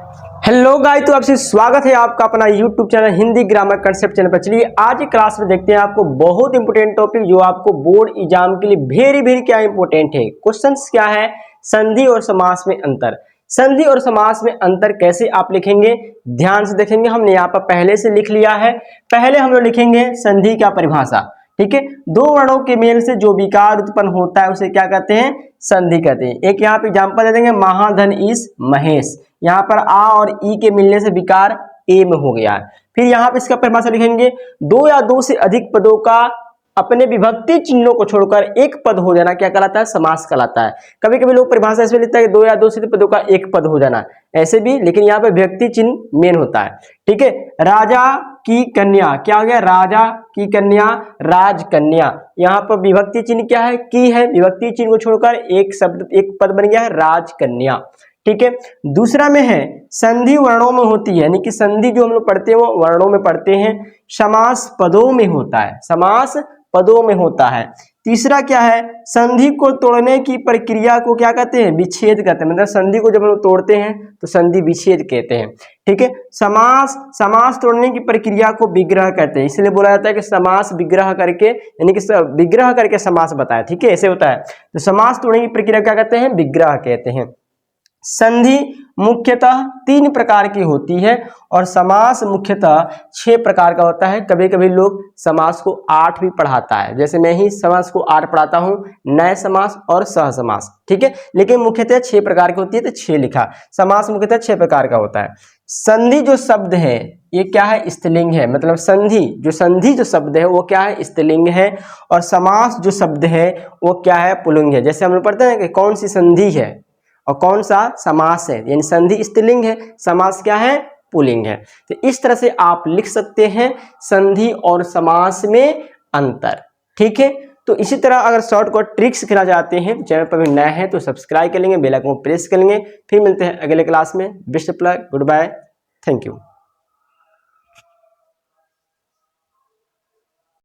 Hello guys, तो आपसे स्वागत है आपका अपना YouTube channel Hindi grammar concept channel पर। चलिए आज की क्लास में देखते हैं आपको बहुत इंपोर्टेंट टॉपिक जो आपको बोर्ड एग्जाम के लिए वेरी क्या इंपोर्टेंट है। क्वेश्चंस क्या है, संधि और समास में अंतर। संधि और समास में अंतर कैसे आप लिखेंगे, ध्यान से देखेंगे। हमने यहाँ पर पहले से लिख लिया है। पहले हम लोग लिखेंगे संधि का परिभाषा, ठीक है। दो वर्णों के मेल से जो विकार उत्पन्न होता है उसे क्या कहते हैं, संधि कहते हैं। एक यहाँ पे एग्जांपल दे देंगे, महाधन इस महेश। यहाँ पर आ और ई के मिलने से विकार ए में हो गया है। फिर यहाँ पे इसका परिभाषा लिखेंगे, दो या दो से अधिक पदों का अपने विभक्ति चिन्हों को छोड़कर एक पद हो जाना क्या कहलाता है, समास कहलाता है। कभी कभी लोग परिभाषा इसमें लिखता है कि दो या दो से अधिक पदों का एक पद हो जाना, ऐसे भी, लेकिन यहाँ पे विभक्ति चिन्ह मेन होता है, ठीक है। राजा की कन्या क्या हो गया, राजा की कन्या राजकन्या। यहाँ पर विभक्ति चिन्ह क्या है, की है। विभक्ति चिन्ह को छोड़कर एक शब्द एक पद बन गया है, राजकन्या, ठीक है। दूसरा में है संधि वर्णों में होती है, यानी कि संधि जो हम लोग पढ़ते हैं वो वर्णों में पढ़ते हैं। समास पदों में होता है, समास पदों में होता है। तीसरा क्या है, संधि को तोड़ने की प्रक्रिया को क्या कहते हैं, विच्छेद कहते हैं। मतलब संधि को जब हम लोग तोड़ते हैं तो संधि विच्छेद कहते हैं, ठीक है। समास तोड़ने की प्रक्रिया को विग्रह कहते हैं, इसलिए बोला जाता है कि समास विग्रह करके, यानी कि विग्रह करके समास बताया, ठीक है, ऐसे होता है। तो समास तोड़ने की प्रक्रिया क्या कहते हैं, विग्रह कहते हैं। संधि मुख्यतः 3 प्रकार की होती है और समास मुख्यतः 6 प्रकार का होता है। कभी कभी लोग समास को 8 भी पढ़ाता है, जैसे मैं ही समास को 8 पढ़ाता हूं, नए समास और सह समास, ठीक है। लेकिन मुख्यतः 6 प्रकार की होती है, तो 6 लिखा। समास मुख्यतः 6 प्रकार का होता है। संधि जो शब्द है ये क्या है, स्त्रीलिंग है। मतलब संधि जो शब्द है वो क्या है, स्त्रीलिंग है। और समास जो शब्द है वो क्या है, पुल्लिंग है। जैसे हम लोग पढ़ते हैं कि कौन सी संधि है और कौन सा समास है, यानी संधि स्त्रीलिंग है, समास क्या है, पुल्लिंग है। तो इस तरह से आप लिख सकते हैं संधि और समास में अंतर, ठीक है। तो इसी तरह अगर शॉर्टकट ट्रिक्स सीखना चाहते हैं, चैनल पर भी नए हैं तो सब्सक्राइब कर लेंगे, बेल आइकन को प्रेस कर लेंगे। फिर मिलते हैं अगले क्लास में। Best of luck, good bye, thank you.